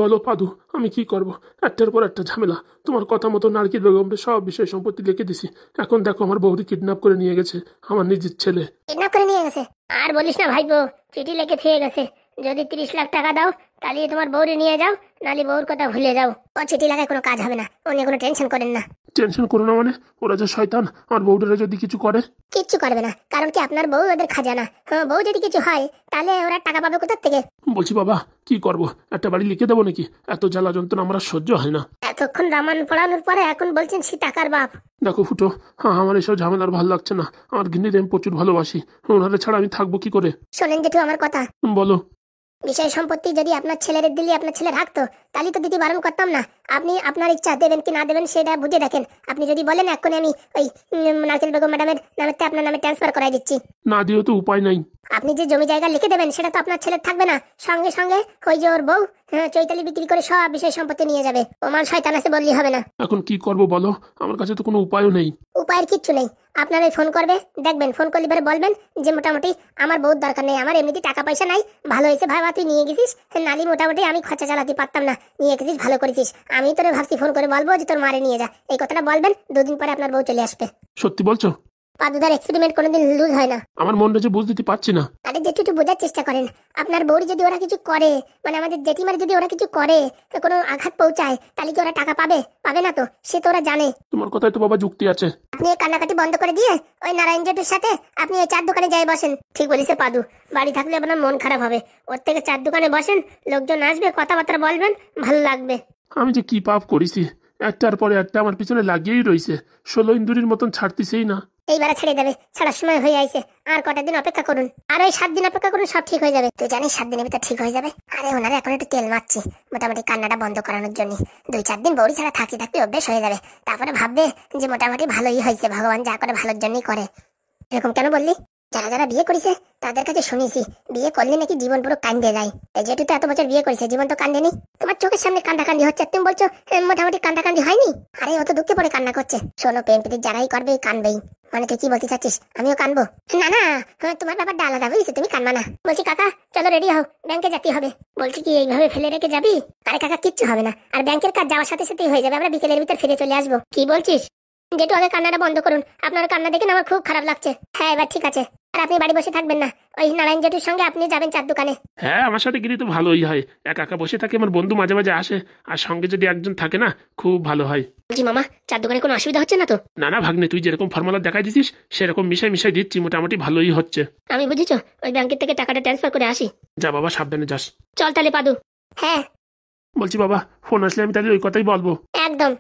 বলো পাদু, আমি কি করব? একটার পর একটা ঝামেলা। তোমার কথা মতো নারকেল বেগমকে সব বিষয় সম্পত্তি লিখে দিছি। এখন দেখো আমার বৌদি কিডন্যাপ করে নিয়ে গেছে, আমার নিজের ছেলে। কিডন্যাপ করে নিয়ে গেছে? আর বলিস না ভাইপো, চিঠি লিখে থুয়ে গেছে। যদি 30 লাখ টাকা দাও তাহলে তোমার বউরে নিয়ে যাও, নালে বউর কথা ভুলে যাও। ও চিঠি লেখায় কোনো কাজ হবে না, ও নিয়ে কোনো টেনশন করেন না। টেনশন করো না মানে? ওরা যে শয়তান, আমার বউটারে যদি কিছু করে। কিচ্ছু করবে না, কারণ কি আপনার বউ ওদের খাজানা। হ্যাঁ, বউ যদি কিছু হয় তাহলে ওরা টাকা পাবে কোথা থেকে? বলছি বাবা, কি করব? একটা বাড়ি লিখে দেবো নাকি? এত জ্বালা যন্ত্রণা আমার আর সহ্য হয় না। এতক্ষণ রামায়ণ পড়ানোর পরে এখন বলছেন সে টাকার বাপ। দেখো ফুটো, হ্যাঁ আমার এসব ঝামেলার ভালো লাগছে না। আমার গিন্নির আমি প্রচুর ভালোবাসি, ওনারে ছাড়া আমি থাকবো কি করে? শোনেন জেঠু আমার কথা। বলো। বিষয় সম্পত্তি যদি আপনার ছেলের দিলে আপনার ছেলে রাখতো তাহলে তো দিদি বারণ করতাম না। আপনি আপনার ইচ্ছা দেবেন কি না দেবেন সেটা বুঝে দেখেন। আপনি যদি বলেন এক্ষুনি আমি ওই নারকেল বেগম ম্যাডামের নামে আপনার নামে ট্রান্সফার করাই দিচ্ছি। না দিয়েও তো উপায় নাই। আপনি যে জমি জায়গা লিখে দেবেন সেটা তো আপনার ছেলের থাকবে না, সঙ্গে সঙ্গে ওই যে ওর বউ চৈতালি বিক্রি করে সব বিষয় সম্পত্তি নিয়ে যাবে। ও মান শয়তান আছে বললেই হবে না। এখন কি করব বলো? আমার কাছে তো কোনো উপায়ও নেই। উপায়ের কিচ্ছু নেই। আপনার ফোন করবে, দেখবেন ফোন করলে এবারে বলবেন যে মোটামুটি আমার বহুত দরকার নেই, আমার এমনিতে টাকা পয়সা নাই, ভালো হয়েছে ভাবা তুই নিয়ে গেছিস, নালি মোটামুটি আমি খরচা চালাতে পারতাম না, নিয়ে গেছিস ভালো করেছিস। আমি তোরে ভাবছি ফোন করে বলবো যে তোর মারে নিয়ে যা, এই কথাটা বলবেন, 2 দিন পরে আপনার বউ চলে আসবে। সত্যি বলছো? পাদুদার এক্সপেরিমেন্ট কোনোদিন লুজ হয় না। আমার মনটা যে বুঝ দিতে পারছি না। আরে যেটু একটু বোঝার চেষ্টা করেন। আপনার বউর যদি ওরা কিছু করে, মানে আমাদের জেঠিমার যদি ওরা কিছু করে, কোনো আঘাত পৌঁছায়, তাহলে কি ওরা টাকা পাবে? পাবে না তো, সে তো ওরা জানে। তোমার কথায় তো বাবা যুক্তি আছে। আপনি এই কান্নাকাটি বন্ধ করে দিয়ে ওই নারায়ণ জেঠুর সাথে আপনি ওই চার দোকানে যাই বসেন। ঠিক বলিছে পাদু, বাড়ি থাকলে আপনার মন খারাপ হবে। ওর থেকে চার দোকানে বসেন, লোকজন আসবে, কথাবার্তা বলবেন, ভালো লাগবে। আমি যে কি পাপ করেছি, একটার পরে একটা আমার পিছনে লাগিয়েই রয়েছে। 16 ইন্দুরির মতন ছাড়তিছেই না। এইবারে ছেড়ে দেবে, ছাড়ার সময় হয়ে আইছে। আর কটা দিন অপেক্ষা করুন, আর ওই 7 দিন অপেক্ষা করুন, সব ঠিক হয়ে যাবে। তুই জানিস 7 দিনের ভিতর ঠিক হয়ে যাবে। আরে ওনারা এখন একটু তেল মারছি মোটামুটি কান্নাটা বন্ধ করানোর জন্য। 2-4 দিন বৌড়ি ছাড়া থাকতে থাকতে অভ্যেস হয়ে যাবে। তারপরে ভাববে যে মোটামুটি ভালোই হয়েছে, ভগবান যা করে ভালোর জন্যই করে। এরকম কেন বললি? যারা যারা বিয়ে করেছে তাদের কাছে শুনেছি বিয়ে করলে নাকি জীবন পুরো কান্দে যায়। এই যেটু তো এত বছর বিয়ে করেছে, জীবন তো কান্দেনি। তোমার চোখের সামনে কান্দাকান্দি হচ্ছে, তুমি বলছো মোটামুটি কান্দাকান্দি হয়নি? আরে ও তো দুঃখে পড়ে কান্না করছে। শোনো, প্রেম প্রীতি যারাই করবে কানবেই। মানে তুই কি বলতে চাচ্ছিস আমিও কানবো? না না, তোমার ব্যাপারটা আলাদা, বুঝেছি, তুমি কানবা না। বলছি কাকা চলো রেডি হও, ব্যাংকে যেতে হবে। বলছি কি এইভাবে ফেলে রেখে যাবি? আরে কাকা কিচ্ছু হবে না, আর ব্যাংকের কাজ যাওয়ার সাথে সাথেই হয়ে যাবে, আমরা বিকেলের ভিতর ফিরে চলে আসবো। কি বলছিস? যেটু আগে কান্নাটা বন্ধ করুন, আপনার কান্না দেখে না আমার খুব খারাপ লাগছে। হ্যাঁ এবার ঠিক আছে। আর আপনি বাড়ি বসে থাকবেন না, ওই নারায়ণ জেঠুর সঙ্গে আপনি যাবেন চার দোকানে। হ্যাঁ আমার সাথে গেলে তো ভালোই হয়। একা একা বসে থাকে, আমার বন্ধু মাঝে মাঝে আসে, আর সঙ্গে যদি একজন থাকে না খুব ভালো হয়। বলছি মামা, চার দোকানে কোনো অসুবিধা হচ্ছে না তো? না না ভাগ্নে, তুই যেরকম ফর্মুলা দেখাই দিছিস সেরকম মিশাই মিশাই দিচ্ছি, মোটামুটি ভালোই হচ্ছে। আমি বুঝেছো, ওই ব্যাংকের থেকে টাকাটা ট্রান্সফার করে আসি। যা বাবা, সাবধানে যাস। চল তাহলে পাদু। হ্যাঁ বলছি বাবা, ফোন আসলে আমি তাহলে ওই কথাই বলবো। একদম।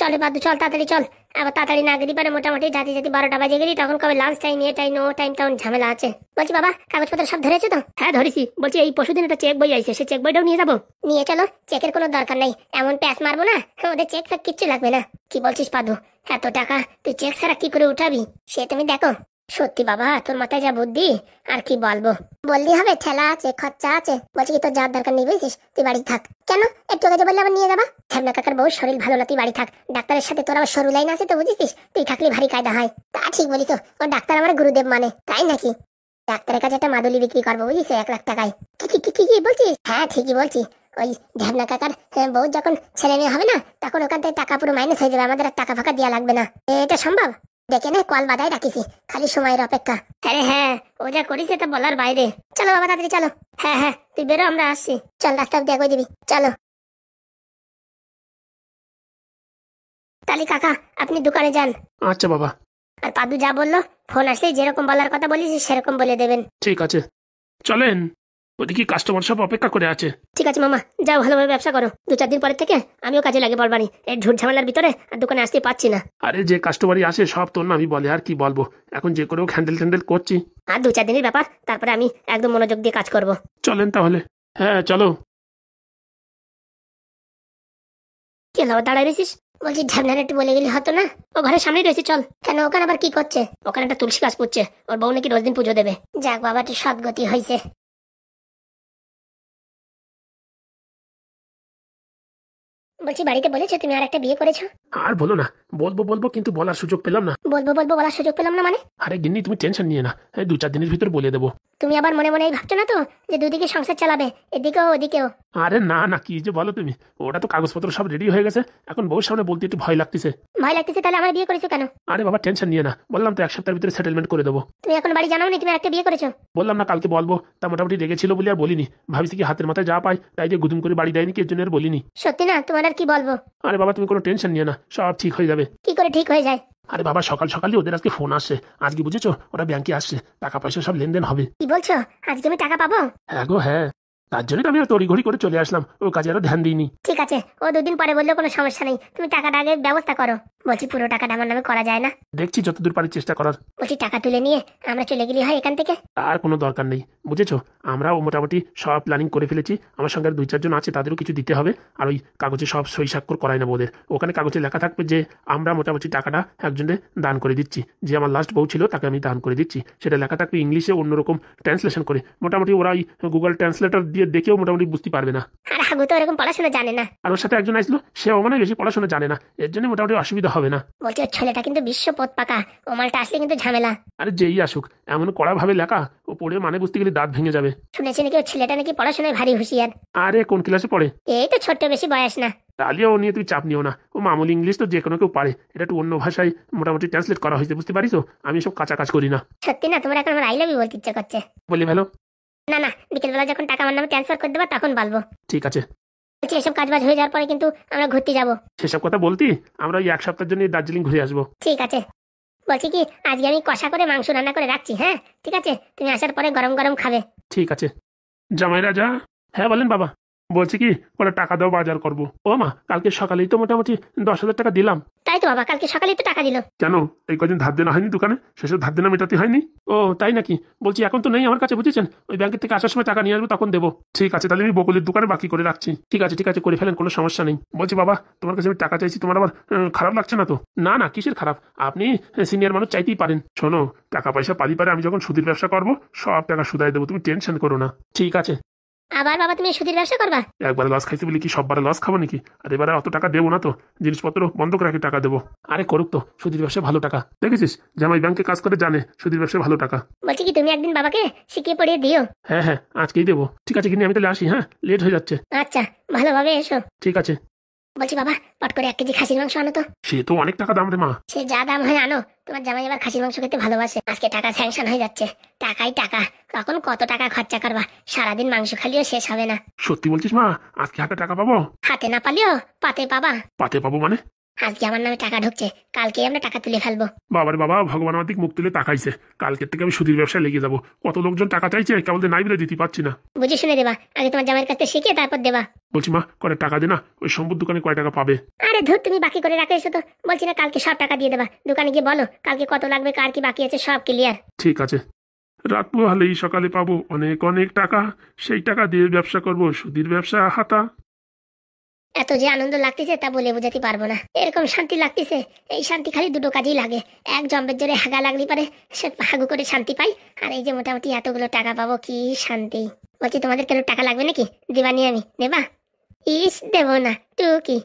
চলে পাদু চল, তাড়াতাড়ি চল। আবার তাড়াতাড়ি না গেলি পারে মোটামুটি জাতি জাতি 12টা বাজে গেলি, তখন কবে লাঞ্চ টাইম এ টাইম ও টাইম, তখন ঝামেলা আছে। বলছি বাবা, কাগজপত্র সব ধরেছো তো? হ্যাঁ ধরেছি। বলছি এই পরশুদিন একটা চেক বই আইছে, সে চেক বইটাও নিয়ে যাবো? নিয়ে চলো, চেকের কোনো দরকার নেই, এমন প্যাস মারবো না, ওদের চেক ফেক কিচ্ছু লাগবে না। কি বলছিস পাদু, এত টাকা তুই চেক ছাড়া কি করে উঠাবি? সে তুমি দেখো। সত্যি বাবা, তোর মাথায় যা বুদ্ধি, আর কি বলবো। বললি হবে, ঠেলা আছে, খরচা আছে। বলছি কি তোর যাওয়ার দরকার নেই, বুঝছিস, তুই বাড়ি থাক। কেন? একটু আগে বললে আবার নিয়ে যাবা? ঝ্যাবনা কাকার বউ শরীর ভালো না, তুই বাড়ি থাক। ডাক্তারের সাথে তোর আবার সরু লাইন আছে তো, বুঝিস, তুই থাকলে ভারী কায়দা হয়। তা ঠিক বলিস, ও ডাক্তার আমার গুরুদেব মানে, তাই নাকি? ডাক্তারের কাছে একটা মাদুলি বিক্রি করবো, বুঝিস, 1 লাখ টাকায়। কি বলছিস? হ্যাঁ ঠিকই বলছি। ওই ঝ্যাবনা কাকার বউ যখন ছেলে মেয়ে হবে না, তখন ওখান থেকে টাকা পুরো মাইনাস হয়ে যাবে, আমাদের আর টাকা ফাঁকা দেওয়া লাগবে না। এটা সম্ভব? দেখে নে, কল বাধায় রাখিছি, খালি সময়ের অপেক্ষা। আরে হ্যাঁ, ও যা করিস এটা বলার বাইরে। চলো বাবা তাড়াতাড়ি চলো। হ্যাঁ হ্যাঁ তুই বেরো, আমরা আসছি। চল রাস্তা অব্দি এগোয় দিবি, চলো। তালি কাকা আপনি দোকানে যান। আচ্ছা বাবা। আর পাদু যা বললো, ফোন আসলেই যেরকম বলার কথা বলিস সেরকম বলে দেবেন। ঠিক আছে, চলেন। ওদিকে কাস্টমার সব অপেক্ষা করে আছে। ঠিক আছে মামা, যাও ভালোভাবে ব্যবসা করো। 2-4 দিন পরের থেকে আমিও কাজে লাগে পড়বানি। এই ঝুট ঝামেলার ভিতরে আর দোকানে আসতে পারছি না। আরে যে কাস্টমারই আসে সব তোর নামই বলে, আর কি বলবো, এখন যে করেও হ্যান্ডেল ট্যান্ডেল করছি। আর 2-4 দিনের ব্যাপার, তারপরে আমি একদম মনোযোগ দিয়ে কাজ করব। চলেন তাহলে। হ্যাঁ চলো। কি হলো, দাঁড়ায় রয়েছিস? বলছি ঝামনার একটু বলে গেলে হতো না? ও ঘরের সামনেই রয়েছে, চল। কেন, ওখানে আবার কি করছে? ওখানে একটা তুলসী গাছ পুচ্ছে, ওর বউ নাকি রোজ দিন পুজো দেবে। যাক বাবা, একটু সদ্গতি হয়েছে। বলছি বাড়িতে বলেছো তুমি আর একটা বিয়ে করেছো? আর বলো না, বলবো বলবো কিন্তু বলার সুযোগ পেলাম না। বলবো বলবো বলার সুযোগ পেলাম না মানে? আরে গিন্নি তুমি টেনশন নিয়ে না, এই 2-4 দিনের ভিতর বলে দেবো। তুমি আবার মনে মনে এই ভাবছো না তো যে দুদিকে সংসার চালাবে, এদিকেও ওদিকেও? আরে না না, কি যে বলো তুমি, ওটা তো কাগজপত্র সব রেডি হয়ে গেছে, এখন বউর সামনে বলতে একটু ভয় লাগতেছে। ভয় লাগতেছে? তাহলে আমার বিয়ে করেছো কেন? আরে বাবা টেনশন নিয়ে না, বললাম তো 1 সপ্তাহের ভিতরে সেটেলমেন্ট করে দেবো। তুমি এখন বাড়ি জানাও নি তুমি একটা বিয়ে করেছো? বললাম না কালকে বলবো, তা মোটামুটি রেগেছিল বলে আর বলিনি। ভাবিছি কি হাতের মাথায় যা পাই তাই দিয়ে গুদুম করে বাড়ি দেয়নি, কি এর জন্য আর বলিনি। সত্যি না? তোমার আর কি বলবো। আরে বাবা তুমি কোনো টেনশন নিয়ে না, সব ঠিক হয়ে যাবে। কি করে ঠিক হয়ে যায়? আরে বাবা সকাল সকালই ওদের আজকে ফোন আসছে, আজকে বুঝেছো ওরা ব্যাংকে আসছে, টাকা পয়সা সব লেনদেন হবে। কি বলছো? আজকে আমি টাকা পাবো? হ্যাঁ গো হ্যাঁ, তার জন্যই তো আমি তড়িঘড়ি করে চলে আসলাম, ও কাজে আরো ধ্যান দিইনি। ঠিক আছে, ও 2 দিন পরে বললেও কোনো সমস্যা নেই, তুমি টাকাটা আগে ব্যবস্থা করো। বলছি পুরো টাকাটা আমার নামে করা যায় না? দেখছি যতদূর পারি চেষ্টা করার। বলছি টাকা তুলে নিয়ে আমরা চলে গেলি হয় এখান থেকে? আর কোনো দরকার নেই, বুঝেছো আমরাও মোটামুটি সব প্ল্যানিং করে ফেলেছি। আমার সঙ্গে আর 2-4 জন আছে, তাদেরও কিছু দিতে হবে। আর ওই কাগজে সব সই স্বাক্ষর করাই না ওদের, ওখানে কাগজে লেখা থাকবে যে আমরা মোটামুটি টাকাটা একজনে দান করে দিচ্ছি, যে আমার লাস্ট বউ ছিল তাকে আমি দান করে দিচ্ছি। সেটা লেখা থাকবে ইংলিশে অন্যরকম ট্রান্সলেশন করে, মোটামুটি ওরা ওই গুগল ট্রান্সলেটর দিয়ে দেখেও মোটামুটি বুঝতে পারবে না। আর হাগু তো এরকম পড়াশোনা জানে না। আর ওর সাথে একজন আসলো, সেও মানে বেশি পড়াশোনা জানে না, এর জন্য মোটামুটি অসুবিধা হবে না। বলছি ওর ছেলেটা কিন্তু বিশ্ব পথ পাকা, ও মালটা আসলে কিন্তু ঝামেলা। আরে যেই আসুক, এমন কড়া ভাবে লেখা, ও পড়ে মানে বুঝতে গেলে দাঁত ভেঙে যাবে। শুনেছি নাকি ওর ছেলেটা নাকি পড়াশোনায় ভারী হুঁশিয়ার। আরে কোন ক্লাসে পড়ে? এই তো ছোট্ট, বেশি বয়স না। তাহলে ও নিয়ে তুমি চাপ নিও না, ও মামুলি ইংলিশ তো যে কোনো কেউ পারে, এটা একটু অন্য ভাষায় মোটামুটি ট্রান্সলেট করা হয়েছে, বুঝতে পারিস? আমি সব কাঁচা কাজ করি না। সত্যি না? তোমার এখন আমার আই লাভ ইউ বলতে ইচ্ছে করছে। বলি ভালো। না না, বিকেলবেলা যখন টাকা আমার নামে ট্রান্সফার করে দেবা তখন বলবো। ঠিক আছে। বলছি এসব কাজবাজ হয়ে যাওয়ার পরে কিন্তু আমরা ঘুরতে যাবো। সেসব কথা বলতি, আমরা ওই 1 সপ্তাহের জন্য দার্জিলিং ঘুরে আসবো। ঠিক আছে। বলছি কি আজকে আমি কষা করে মাংস রান্না করে রাখছি, হ্যাঁ ঠিক আছে? তুমি আসার পরে গরম গরম খাবে। ঠিক আছে। জামাই রাজা। হ্যাঁ বলেন বাবা। বলছি কি ওরা টাকা দাও, বাজার করবো। ও মা, কালকে সকালেই তো মোটামুটি 10,000 টাকা দিলাম। তাই তো বাবা, কালকে সকালেই তো টাকা দিল। কেন এই কদিন ধার দেনা হয়নি দোকানে? সেসব ধার দেনা মেটাতে হয়নি? ও তাই নাকি? বলছি এখন তো নেই আমার কাছে, বুঝেছেন? ওই ব্যাংকের থেকে আসার সময় টাকা নিয়ে আসবো, তখন দেবো। ঠিক আছে, তাহলে আমি বকুলের দোকানে বাকি করে রাখছি। ঠিক আছে ঠিক আছে, করে ফেলেন, কোনো সমস্যা নেই। বলছি বাবা, তোমার কাছে আমি টাকা চাইছি, তোমার আবার খারাপ লাগছে না তো? না না, কিসের খারাপ, আপনি সিনিয়র মানুষ, চাইতেই পারেন। শোনো, টাকা পয়সা পারি পারে আমি যখন সুদের ব্যবসা করবো সব টাকা সুদাই দেবো, তুমি টেনশন করো না। ঠিক আছে। আবার বাবা তুমি সুদের ব্যবসা করবা? একবার লস খাইছি বলি কি সববার লস খাবো নাকি? আর এবারে অত টাকা দেবো না তো, জিনিসপত্র বন্ধক রাখে টাকা দেবো। আরে করুক তো, সুদের ব্যবসা ভালো টাকা, দেখেছিস? জামাই ব্যাংকে কাজ করে জানে সুদের ব্যবসা ভালো টাকা। বলছি কি তুমি একদিন বাবাকে শিখিয়ে পড়িয়ে দিও। হ্যাঁ হ্যাঁ, আজকেই দেবো। ঠিক আছে কিনে আমি তাহলে আসি, হ্যাঁ লেট হয়ে যাচ্ছে। আচ্ছা, ভালোভাবে এসো। ঠিক আছে। বলছি বাবা, পট করে 1 কেজি খাসির মাংস আনো তো। সে তো অনেক টাকা দাম রে মা। সে যা দাম হয় আনো, তোমার জামাই এবার খাসির মাংস খেতে ভালোবাসে। আজকে টাকা স্যাংশন হয়ে যাচ্ছে, টাকাই টাকা, কখন কত টাকা খরচা করবা, সারাদিন মাংস খালিও শেষ হবে না। সত্যি বলছিস মা? আজকে হাতে টাকা পাবো? হাতে না পালিও পাতে পাবা। পাতে পাবো মানে? আজকে আমার নামে টাকা ঢুকছে, কালকেই আমরা টাকা তুলে ফেলবো। বাবারে বাবা, ভগবান আমার দিক মুখ তুলে তাকাইছে, কালকের থেকে আমি সুদের ব্যবসায় লেগে যাবো। কত লোকজন টাকা চাইছে, কেবল নাই বলে দিতে পারছি না। বুঝে শুনে দেবা, আগে তোমার জামাইয়ের কাছে শিখে তারপর দেবা। বলছি মা, কয় টাকা দে না, ওই সম্পদ দোকানে কয় টাকা পাবে? আরে ধুর, তুমি বাকি করে রাখো এসো তো। বলছি না কালকে সব টাকা দিয়ে দেবা, দোকানে গিয়ে বলো কালকে কত লাগবে, কার কি বাকি আছে সব ক্লিয়ার। ঠিক আছে। রাত পোহালেই সকালে পাবো অনেক অনেক টাকা, সেই টাকা দিয়ে ব্যবসা করব, সুদের ব্যবসা হাতা। এত যে আনন্দ লাগতেছে তা বলে বোঝাতে পারবো না, এরকম শান্তি লাগতেছে। এই শান্তি খালি দুটো কাজেই লাগে, এক জম্বের জোরে হাগা লাগলি পারে সে হাগু করে শান্তি পাই, আর এই যে মোটামুটি এতগুলো টাকা পাবো, কি শান্তি। বলছি তোমাদের কেন টাকা লাগবে নাকি? দিবানি আমি, নেবা? ইস দেবো না, টুকি।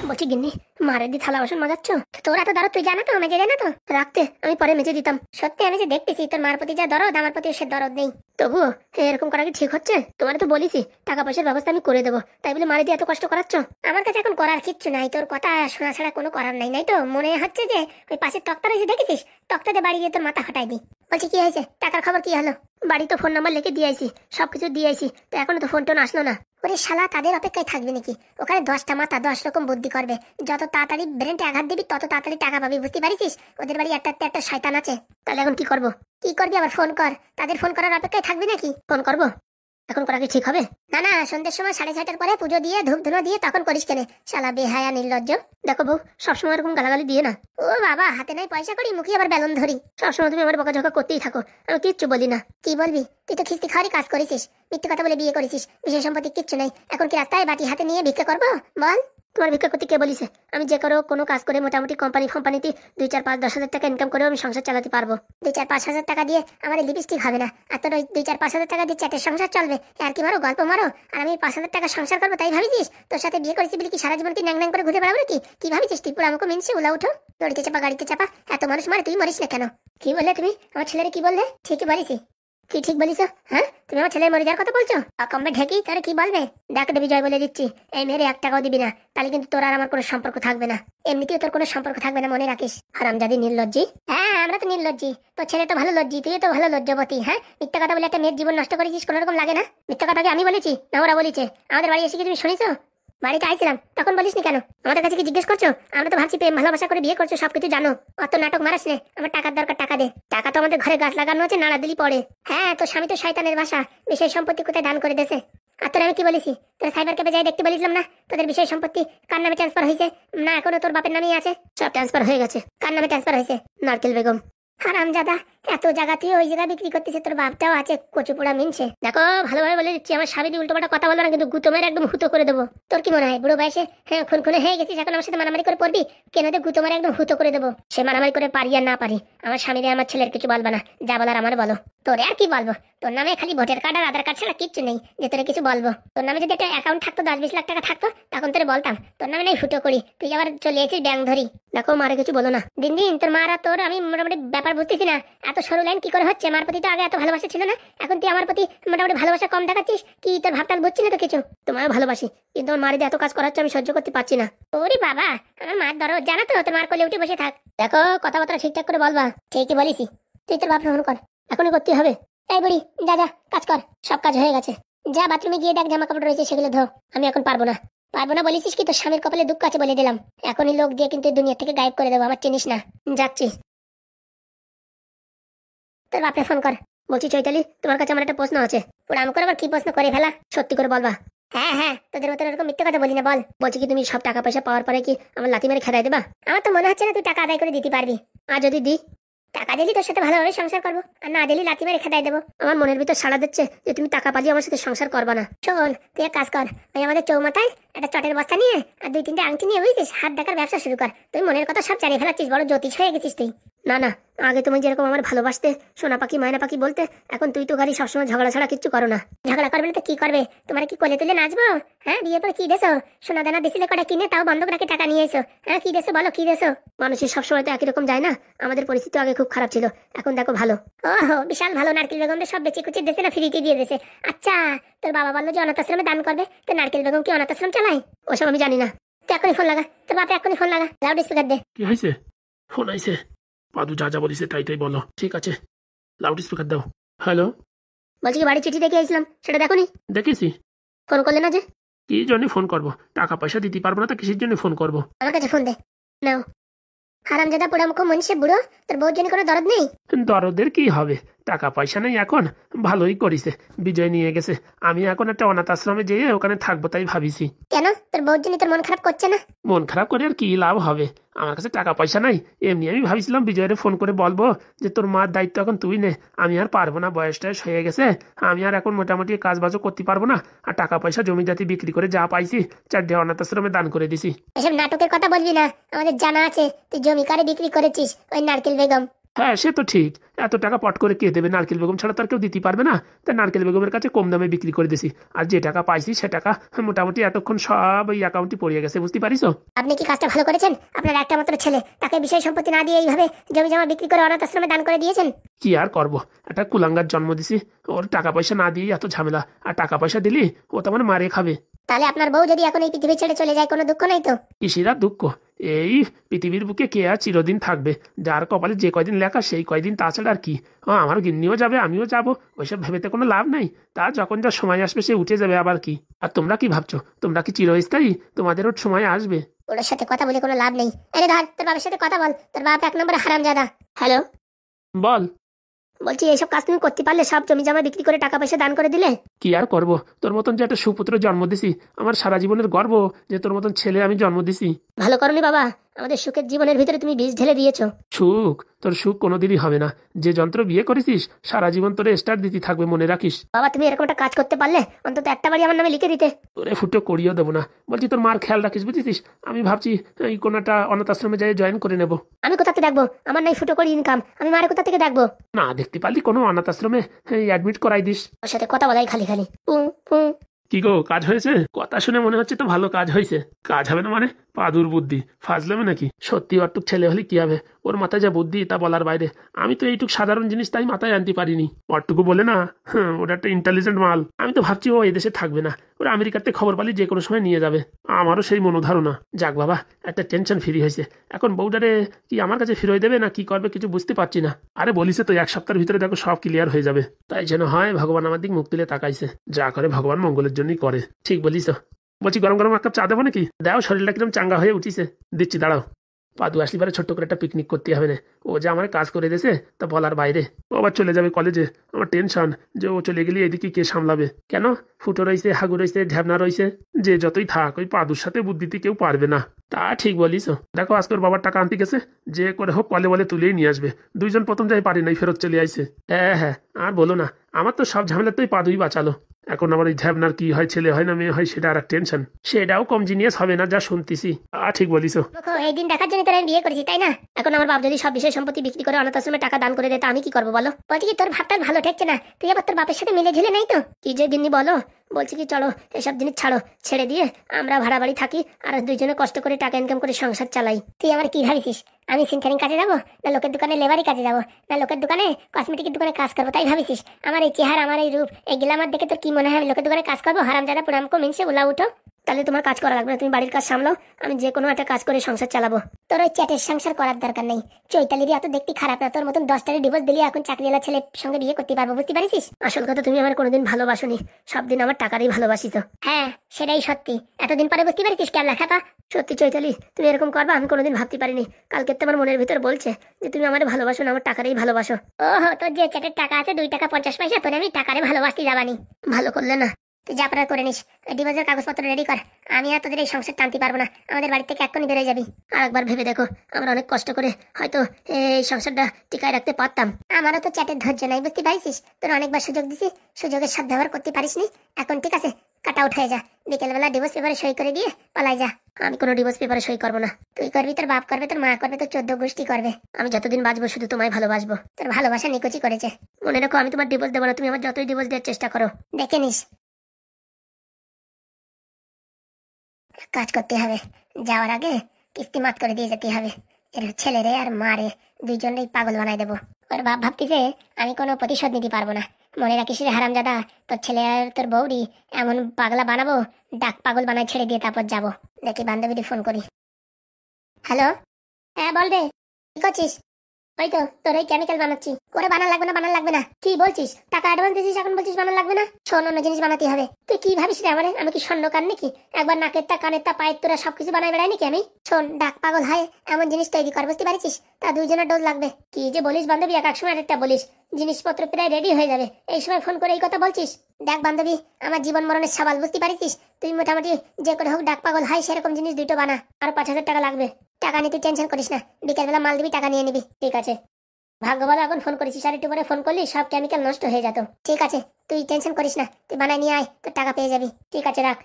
বলছি গিন্নি, মারে দি থালা বাসন মাজাচ্ছ? তোরা তো ধরো, তুই জানা তো, মেজে জানা তো রাখতে, আমি পরে মেজে দিতাম। সত্যি আমি যে দেখতেছি তোর মার প্রতি যা দরদ, আমার প্রতি সে দরদ নেই। তবুও এরকম করা কি ঠিক হচ্ছে? তোমার তো বলিছি টাকা পয়সার ব্যবস্থা আমি করে দেবো, তাই বলে মারে দিয়ে এত কষ্ট করাচ্ছ? আমার কাছে এখন করার কিচ্ছু নাই, তোর কথা শোনা ছাড়া কোনো করার নাই। নাই তো মনে হচ্ছে যে ওই পাশের তক্তা রয়েছে দেখেছিস, তক্তাতে বাড়ি গিয়ে তোর মাথা ফাটাই দি। বলছি কি হয়েছে, টাকার খবর কি হলো? বাড়ি তো ফোন নাম্বার লিখে দিয়ে আইছি, সবকিছু দিয়ে আইছি, তো এখনো তো ফোন টোন আসলো না। ওরে শালা, তাদের অপেক্ষায় থাকবে নাকি? ওখানে 10টা মাথা 10 রকম বুদ্ধি করবে, যত তাড়াতাড়ি ব্রেনটে আঘাত দিবি তত তাড়াতাড়ি টাকা পাবি, বুঝতে পারিস? ওদের বাড়ি একটা শয়তান আছে। তাহলে এখন কি করবো? কি করবি আবার? ফোন কর, তাদের ফোন করার অপেক্ষায় থাকবি নাকি? ফোন করবো। এখন করা কি ঠিক হবে? না না, সন্ধ্যের সময় 6:30টার পরে পুজো দিয়ে ধূপ ধুনো দিয়ে তখন করিস কেনে, শালা বেহায়া নির্লজ্জ। দেখো বউ, সবসময় এরকম গালাগালি দিয়ে না। ও বাবা, হাতে নাই পয়সা করি, মুখে আবার বেলুন ধরি। সবসময় তুমি আমার বকাঝকা করতেই থাকো, আমি কিচ্ছু বলি না। কি বলবি? তুই তো খিস্তি খাওয়ারই কাজ করেছিস, মিথ্যে কথা বলে বিয়ে করেছিস, বিষয় সম্পত্তি কিচ্ছু নেই। এখন কি রাস্তায় বাটি হাতে নিয়ে ভিক্ষা করবো? বল। তোমার ভিক্ষা করতে কে বলিছে? আমি যে কোনো কাজ করে মোটামুটি কোম্পানিতে 2, 4, 5, 10 হাজার টাকা ইনকাম করেও আমি সংসার চালাতে পারবো। 2, 4, 5 হাজার টাকা দিয়ে আমার লিপস্টিক হবে না, আর তোর ওই 2, 4, 5 হাজার টাকা দিয়ে চ্যাটের সংসার চলবে? আর কি মারো, গল্প মারো, আর আমি 5 হাজার টাকা সংসার করবো তাই ভাবিছিস? তোর সাথে বিয়ে করেছি বলে কি সারা জীবন কি ন্যাং ন্যাং করে ঘুরে বেড়াবো নাকি? কি ভাবিছিস তুই? পুরো আমাকে মিনছে উলা উঠো, দড়িতে চাপা গাড়িতে চাপা, এত মানুষ মারে, তুই মরিস না কেন? কি বললে তুমি আমার ছেলেরে? কি বললে? ঠিকই বলিস। কি ঠিক বলিস? হ্যাঁ, তুমি আমার ছেলের মরে যাওয়ার কথা বলছো? অকম্বে ঢেকি তোরে কি বলবে? দেখ বিজয়, বলে দিচ্ছি, এই মেয়ের 1 টাকাও দিবি না, তাহলে কিন্তু তোর আর আমার কোনো সম্পর্ক থাকবে না। এমনিতেও তোর কোনো সম্পর্ক থাকবে না, মনে রাখিস। হারামজাদি নির্লজ্জি। হ্যাঁ, আমরা তো নির্লজ্জি, তোর ছেলে তো ভালো লজ্জি, তুইও তো ভালো লজ্জবতী। হ্যাঁ, মিথ্যা কথা বলে একটা মেয়ের জীবন নষ্ট করেছিস, কোনো রকম লাগে না? মিথ্যা কথাকে আমি বলেছি না ওরা বলেছে? আমাদের বাড়ি এসে কি তুমি শুনেছো? বাড়িতে আইছিলাম তখন বলিসনি কেন? আমাদের কাছে কি জিজ্ঞেস করছো? আমরা তো ভাবছি প্রেম ভালোবাসা করে বিয়ে করছো, সবকিছু জানো। অত নাটক মারাস নে, আমার টাকার দরকার, টাকা দে। টাকা তো আমাদের ঘরে গাছ লাগানো আছে, নাড়া দিলি পড়ে। হ্যাঁ, তোর স্বামী তো শয়তানের বাসা, বিষয় সম্পত্তি কোথায় দান করে দেছে। আর তোর আমি কি বলেছি? তোর সাইবার ক্যাফে যাই দেখতে বলেছিলাম না তোদের বিষয় সম্পত্তি কার নামে ট্রান্সফার হয়েছে? না, এখনো তোর বাপের নামেই আছে। সব ট্রান্সফার হয়ে গেছে। কার নামে ট্রান্সফার হয়েছে? নারকেল বেগম। হারামজাদা, এত জায়গা তুই ওই জায়গা বিক্রি করতেছে, তোর বাপটাও আছে কচুপোড়া মিনছে। দেখো, ভালোভাবে বলে দিচ্ছি, আমার স্বামী উল্টোপাল্টা কথা বলবো না, কিন্তু গুতো মেরে একদম হুতো করে দেবো। তোর কি মনে হয় বুড়ো বয়সে হ্যাঁ খুনখুনে হয়ে গেছিস, এখন আমার সাথে মারামারি করে পড়বি? কেন দে গুতো মারে একদম হুতো করে দেবো। সে মারামারি করে পারি আর না পারি, আমার স্বামীরে আমার ছেলের কিছু বলবা না, যা বলার আমার বলো। তোরে আর কি বলবো? তোর নামে খালি ভোটার কার্ড আর আধার কার্ড ছাড়া কিচ্ছু নেই যে তোরে কিছু বলবো। তোর নামে যদি একটা অ্যাকাউন্ট থাকতো, 10-20 লাখ টাকা থাকতো, তখন তোরে বলতাম। তোর নামে নাই হুটো করি, তুই আবার চলে এসেছিস ব্যাংক ধরি। দেখো, মারে কিছু বলো না। দিন দিন তোর মারা তোর আমি মোটামুটি ব্যাপার বুঝতেছি না, এত সরু লাইন কি করে হচ্ছে? মার প্রতি তো আগে এত ভালোবাসা ছিল না, এখন তুই আমার প্রতি মোটামুটি ভালোবাসা কম দেখাচ্ছিস। কি তোর ভাবটা বুঝছি না তো কিছু। তোমায় ভালোবাসি, কিন্তু আমার মারিতে এত কাজ করাচ্ছে আমি সহ্য করতে পারছি না। ওরে বাবা, আমার মার দরদ জানা তো, তোর মার কোলে উঠে বসে থাক। দেখো, কথাবার্তা ঠিকঠাক করে বলবা। ঠিকই বলিসি। তুই তোর বাপ ফোন কর, এখনই করতে হবে। এই বুড়ি, যা যা কাজ কর, সব কাজ হয়ে গেছে। যা বাথরুমে গিয়ে দেখ জামা কাপড় রয়েছে, সেগুলো ধো। আমি এখন পারবো না। পারবো না বলিসিস কি? তোর স্বামীর কপালে দুঃখ আছে বলে দিলাম, এখনই লোক দিয়ে কিন্তু দুনিয়া থেকে গায়েব করে দেবো, আমার চিনিস না। যাচ্ছি। তোর বাপরে ফোন কর। বলছি চৈতালি, তোমার কাছে আমার একটা প্রশ্ন আছে। ওরা আমাকে আবার কি প্রশ্ন করে ফেলা? সত্যি করে বলবা। হ্যাঁ হ্যাঁ, তোদের মতো এরকম মিথ্যে কথা বলি না, বল। বলছি কি, তুমি সব টাকা পয়সা পাওয়ার পরে কি আমার লাথি মেরে খেদাই দেবা? আমার তো মনে হচ্ছে না তুই টাকা আদায় করে দিতে পারবি। আর যদি দিই? টাকা দিলি তোর সাথে ভালোভাবে সংসার করবো, আর না দিলি লাথি মেরে খেদাই দেবো। আমার মনের ভিতর সাড়া দিচ্ছে যে তুমি টাকা পালিয়ে আমার সাথে সংসার করবা না। শোন, তুই এক কাজ কর, ওই আমাদের চৌমাথায় একটা চটের বস্তা নিয়ে আর 2-3টে আংটি নিয়ে, বুঝছিস, হাত দেখার ব্যবসা শুরু কর। তুই মনের কথা সব জানিয়ে ফেলাচ্ছিস, বড় জ্যোতিষ হয়ে গেছিস তুই। না না, আগে তুমি যেরকম আমার ভালোবাসতে, সোনা পাখি ময়না পাখি বলতে, এখন তুই তো গাড়ি সবসময় ঝগড়া ছাড়া কিচ্ছু করো না। ঝগড়া করবে না তো কি করবে? তোমার কি কোলে তুলে নাচবো? হ্যাঁ, বিয়ে পরে কি দেছো? সোনা দানা দিছিলে কটা কিনে, তাও বন্ধক রাখে টাকা নিয়ে এসো। হ্যাঁ, কি দেছো বলো, কি দেছো? মানুষের সবসময় তো একই রকম যায় না, আমাদের পরিস্থিতি আগে খুব খারাপ ছিল, এখন দেখো ভালো। ওহো, বিশাল ভালো। নারকেল বেগমদের সব বেঁচে কুচি দিয়েছে না, ফ্রিতে দিয়ে দিয়েছে। আচ্ছা, তোর বাবা বললো যে অনাথ আশ্রমে দান করবে, তো নারকেল বেগম কি অনাথ আশ্রম চালায়? ওসব আমি জানি না। তুই এখনই ফোন লাগা, তোর বাপে এখনই ফোন লাগা, লাউড স্পিকার দে। কি হয়েছে? ফোন আইছে? পাদু যা যা বলিছে তাই তাই বলো। ঠিক আছে, লাউড স্পিকার দাও। হ্যালো। বলছি কি, বাড়ি চিঠি দেখে আসলাম, সেটা দেখোনি? দেখেছি। ফোন করলে না যে? কি জন্য ফোন করবো? টাকা পয়সা দিতে পারবো না তো কিসের জন্য ফোন করবো? আমার কাছে ফোন দে। নাও। হারামজাদা পোড়া মুখ মনীষে বুড়ো, তোর বউর জন্য কোনো দরদ নেই? দরদের কি হবে, টাকা পয়সা নেই এখন। ভালোই করিছে, বিজয় নিয়ে গেছে। আমি এখন একটা অনাথ আশ্রমে যেয়ে ওখানে থাকবো তাই ভাবিছি। কেন, তোর বউর জন্য তোর মন খারাপ করছে না? মন খারাপ করে আর কি লাভ হবে? আমার কাছে টাকা পয়সা নাই। এমনি আমি ভাবিছিলাম বিজয়ের ফোন করে বলবো যে তোর মার দায়িত্ব এখন তুই নে, আমি আর পারবো না, বয়স টয়স হয়ে গেছে, আমি আর এখন মোটামুটি কাজ বাজও করতে পারবো না, আর টাকা পয়সা জমি জাতি বিক্রি করে যা পাইছি 4টে অনাথ আশ্রমে দান করে দিছি। এসব নাটকের কথা বলবি না, আমাদের জানা আছে তুই জমি কারে বিক্রি করেছিস ওই নারকেল বেগম। হ্যাঁ, সে তো ঠিক। এত টাকা পট করে কে দেবে? নারকেল বেগম ছাড়া তো আর কেউ দিতে পারবে না। তাই নারকেল বেগমের কাছে কম দামে বিক্রি করে দিছি, আর যে টাকা পাইছি সে টাকা মোটামুটি এতক্ষণ সব ওই অ্যাকাউন্টে পড়ে গেছে, বুঝতে পারিস? আপনি কি কাজটা ভালো করেছেন? আপনার একটা মাত্র ছেলে, তাকে বিষয় সম্পত্তি না দিয়ে এইভাবে জমি জমা বিক্রি করে অনাথ আশ্রমে দান করে দিয়েছেন। কি আর করবো, একটা কুলাঙ্গার জন্ম দিছি, ওর টাকা পয়সা না দিয়ে এত ঝামেলা, আর টাকা পয়সা দিলি ও তো আমার মারে খাবে। তাহলে আপনার বউ যদি এখন এই পৃথিবী ছেড়ে চলে যায়, কোনো দুঃখ নেই তো? কিসিরা দুঃখ? এই পৃথিবীর বুকে কে আর চিরদিন থাকবে? যার কপালে যে কয়দিন লেখা সেই কয়দিন, তাছাড়া আর কি। আমার গিন্নিও যাবে, আমিও যাব, ওইসব ভেবেতে কোনো লাভ নাই। তা যখন যা সময় আসবে সে উঠে যাবে, আবার কি। আর তোমরা কি ভাবছো, তোমরা কি চিরস্থায়ী? তোমাদেরও সময় আসবে। ওর সাথে কথা বলে কোনো লাভ নেই। আরে ধর, তোর বাবার সাথে কথা বল, তোর বাপ 1 নম্বরে হারামজাদা। হ্যালো, বল। বলছি এইসব কাজ তুমি করতে পারলে, সব জমি জমা বিক্রি করে টাকা পয়সা দান করে দিলে। কি আর করব, তোর মতন যে একটা সুপুত্র জন্ম দিছি, আমার সারা জীবনের গর্ব যে তোর মতন ছেলে আমি জন্ম দিছি। ভালো করনি বাবা, আমাদের সুখের জীবনের ভিতরে তুমি বিষ ঢেলে দিয়েছো। সুখ, তোর সুখ কোনোদিনই হবে না। যে যন্ত্র বিয়ে করেছিস সারা জীবন তোরে স্টার দিতে থাকবে, মনে রাখিস। বাবা তুমি এরকম একটা কাজ করতে পারলে অন্তত একটা বাড়ি আমার নামে লিখে দিতে। তোরে ফুটো করিয়েও দেবো না, বলছি তোর মার খেয়াল রাখিস, বুঝেছিস। আমি ভাবছি এই কোনো একটা অনাথ আশ্রমে যাই জয়েন করে নেব। আমি কোথা থেকে দেখবো, আমার নাই ফুটো করি ইনকাম, আমি মারে কোথা থেকে দেখবো। না দেখতে পারলি কোনো অনাথ আশ্রমে অ্যাডমিট করাই দিস। ওর সাথে কথা বলাই খালি খালি পু পু। কি গো, কাজ হয়েছে? কথা শুনে মনে হচ্ছে তো ভালো কাজ হয়েছে। কাজ হবে না মানে? পাদুর বুদ্ধি ফাজলামে নাকি? সত্যি অটুক ছেলে হলে কি হবে, ওর মাথায় যা বুদ্ধি তা বলার বাইরে। আমি তো এইটুক সাধারণ জিনিস তাই মাথায় আনতে পারিনি। অটুকু বলে না, ওটা একটা ইন্টেলিজেন্ট মাল। আমি তো ভাবছি ও এদেশে থাকবে না, ওরা আমেরিকাতে খবর পালি যে কোনো সময় নিয়ে যাবে। আমারও সেই মনোধারণা। যাক বাবা, একটা টেনশন ফ্রি হয়েছে। এখন বউডারে কি আমার কাছে ফিরোয় দেবে না কি করবে কিছু বুঝতে পারছি না। আরে বলিছে তো 1 সপ্তাহের ভিতরে দেখো সব ক্লিয়ার হয়ে যাবে। তাই যেন হয় ভগবান আমার দিক মুখ তুলে তাকাইছে। যা করে ভগবান মঙ্গলের জন্যই করে। ঠিক বলিস। বলছি গরম গরম 1 কাপ চা দেবো নাকি? দাও, শরীরটা কিরম চাঙ্গা হয়ে উঠিছে। দিচ্ছি, দাঁড়াও। পাদু আসলি পারে ছোট্ট করে একটা পিকনিক করতে হবে না। ও যে আমার কাজ করে দিয়েছে তা বলার বাইরে। ও আবার চলে যাবে কলেজে, আমার টেনশন যে ও চলে গেলে এদিকে কে সামলাবে। কেন, ফুটো রয়েছে, হাগু রয়েছে, ঢ্যাবনা রয়েছে, যে যতই থাক ওই পাদুর সাথে বুদ্ধিতে কেউ পারবে না। তা ঠিক বলিস। দেখো আজকে ওর বাবার টাকা আনতে গেছে, যে করে হোক কলে বলে তুলেই নিয়ে আসবে। 2 জন প্রথম যাই পারি নাই, ফেরত চলে আইছে। হ্যাঁ, আর বলো না, আমার তো সব ঝামেলা তোই পাদুই বাঁচালো। এখন আবার এই ঝ্যাবনার কি হয়, ছেলে হয় না মেয়ে হয়, সেটা আর এক টেনশন। সেটাও কম জিনিয়াস হবে না যা শুনতেছি। ঠিক বলিস। এই দিন দেখার জন্য তোর আমি বিয়ে করেছি তাই না? এখন আমার বাপ যদি সব বিষয় সম্পত্তি বিক্রি করে অনাথ আশ্রমে টাকা দান করে দেয়, আমি কি করবো বলো? বলছি কি তোর ভাবটা ভালো ঠেকছে না, তুই আবার তোর বাপের সাথে মিলে ঝিলে নাই তো? কি যে গিন্নি বলো, বলছি কি চলো এসব জিনিস ছাড়ো, ছেড়ে দিয়ে আমরা ভাড়া বাড়ি থাকি আর 2 জনে কষ্ট করে টাকা ইনকাম করে সংসার চালাই। তুই আমার কি ভাবিস আমি সিনথারিং কাজে যাবো, না লোকের দোকানে লেবারি কাজে যাবো, না লোকের দোকানে কসমেটিকের দোকানে কাজ করবো? তাই ভাবিস আমার এই চেহারা, আমার এই রূপ, এই গ্ল্যামার দেখে তোর কি মনে হয় আমি লোকের দোকানে কাজ করবো? হারামজাদা পুরামকো মিনসে উলা উঠো। তাহলে তোমার কাজ করা লাগবে না, তুমি বাড়ির কাজ সামলাও, আমি যে কোনো একটা কাজ করে সংসার চালাবো। তোর ওই চ্যাটের সংসার করার দরকার নেই। চৈতালির এত দেখতে খারাপ না, তোর মতন 10টারে ডিভোর্স দিলে এখন চাকরিওয়ালা ছেলের সঙ্গে বিয়ে করতে পারবো, বুঝতে পারিস? আসল কথা তুমি আমার কোনোদিন ভালোবাসোনি, সব দিন আমার টাকারই ভালোবাসিত। হ্যাঁ সেটাই সত্যি, এতদিন পরে বুঝতে পারিস কেমন লেখাপা? সত্যি চৈতালি তুমি এরকম করবা আমি কোনোদিন ভাবতে পারিনি। কালকে তোমার মনের ভিতর বলছে যে তুমি আমার ভালোবাসো না, আমার টাকারই ভালোবাসো। ওহো, তোর যে চ্যাটের টাকা আছে 2 টাকা 50 পয়সা, তোর আমি টাকারে ভালোবাসতে যাবানি। ভালো করলে না, তুই যা আপনার করে নিস, ডিভোর্সের কাগজপত্র রেডি কর। আমি আর তোদের এই সংসার টানতে পারবো না, আমাদের বাড়ি থেকে এক্ষুনি বেরোয় যাবি। আর একবার ভেবে দেখো, আমরা অনেক কষ্ট করে হয়তো এই সংসারটা টিকায় রাখতে পারতাম। আমারও তো চ্যাটের ধৈর্য নাই, বুঝতে পারিস? তোর অনেকবার সুযোগ দিছি, সুযোগের সদ্ব্যবহার করতে পারিসনি। এখন ঠিক আছে, কাট আউট হয়ে যা, বিকেলবেলা ডিভোর্স পেপারে সই করে দিয়ে পালাই যা। আমি কোনো ডিভোর্স পেপারে সই করবো না। তুই করবি, তোর বাপ করবে, তোর মা করবে, তোর 14 গোষ্ঠী করবে। আমি যতদিন বাঁচবো শুধু তোমায় ভালোবাসবো। তোর ভালোবাসা নিকুচি করেছে। মনে রাখো আমি তোমার ডিভোর্স দেবো না, তুমি আমার যতই ডিভোর্স দেওয়ার চেষ্টা করো। দেখে নিস। কাজ করতে হবে, যাওয়ার আগে কিস্তি মাত করে দিয়ে যেতে হবে। এর ছেলেরে আর মারে 2 জনেই পাগল বানাই দেবো। ওর বাপ ভাবতেছে আমি কোনো প্রতিশোধ নিতে পারবো না। মনে রাখিস রে হারামজাদা, তোর ছেলে আর তোর বউরি এমন পাগলা বানাবো, ডাক পাগল বানাই ছেড়ে দিয়ে তারপর যাবো। দেখি বান্ধবীটি ফোন করি। হ্যালো, হ্যাঁ বল রে, কি করছিস? ওই তো তোর এই কেমিক্যাল বানাচ্ছি। করে বানান লাগবে না, বানান লাগবে না। কি বলছিস? টাকা অ্যাডভান্স দিয়েছিস, এখন বলছিস বানান লাগবে না? শোন, অন্য জিনিস বানাতে হবে। তুই কি ভাবিস রে আমারে? আমি কি স্বর্ণকার নাকি? একবার নাকের তা কানের তা পায়ের তোরা সবকিছু বানাই বেড়াই নাকি আমি? শোন, ডাক পাগল হয় এমন জিনিস তৈরি কর, বুঝতে পারছিস? তা 2 জনের ডোজ লাগবে। কি যে বলিস বান্ধবী, এক সময় একটা বলিস। জিনিসপত্র প্রায় রেডি হয়ে যাবে, এই সময় ফোন করে এই কথা বলছিস? দেখ বান্ধবী, আমার জীবন মরণের সওয়াল, বুঝতে পারছিস? তুই মোটামুটি যে করে হোক ডাক পাগল হয় সেরকম জিনিস 2টো বানা। আর 5,000 টাকা লাগবে। টাকা নিয়ে তুই টেনশন করিস না, বিকেলবেলা মাল দিবি, টাকা নিয়ে নিবি। ঠিক আছে। ভাগ্য ভালো এখন ফোন করেছিস, আর একটু পরে ফোন করলি সব কেমিক্যাল নষ্ট হয়ে যেত। ঠিক আছে, তুই টেনশন করিস না, তুই বানাই নিয়ে আয়, তোর টাকা পেয়ে যাবি। ঠিক আছে রাখ।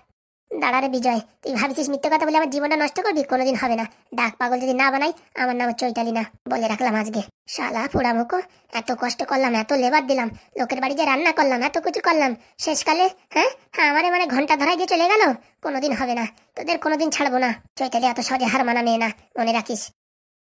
দাঁড়া রে বিজয়, তুই ভাবছিস মিথ্যে কথা বলে আমার জীবনটা নষ্ট করবি? কোনোদিন হবে না। ডাক পাগল যদি না বানাই, আমার নাম চৈতালি না, বলে রাখলাম আজকে। শালা পোড়ামুখো, এত কষ্ট করলাম, এত লেবার দিলাম, লোকের বাড়ি যে রান্না করলাম, এত কিছু করলাম, শেষকালে হ্যাঁ আমারে মানে ঘন্টা ধরাই দিয়ে চলে গেল। কোনোদিন হবে না, তোদের কোনোদিন ছাড়বো না। চৈতালি এত সহজে হার মানা মেয়ে না, মনে রাখিস।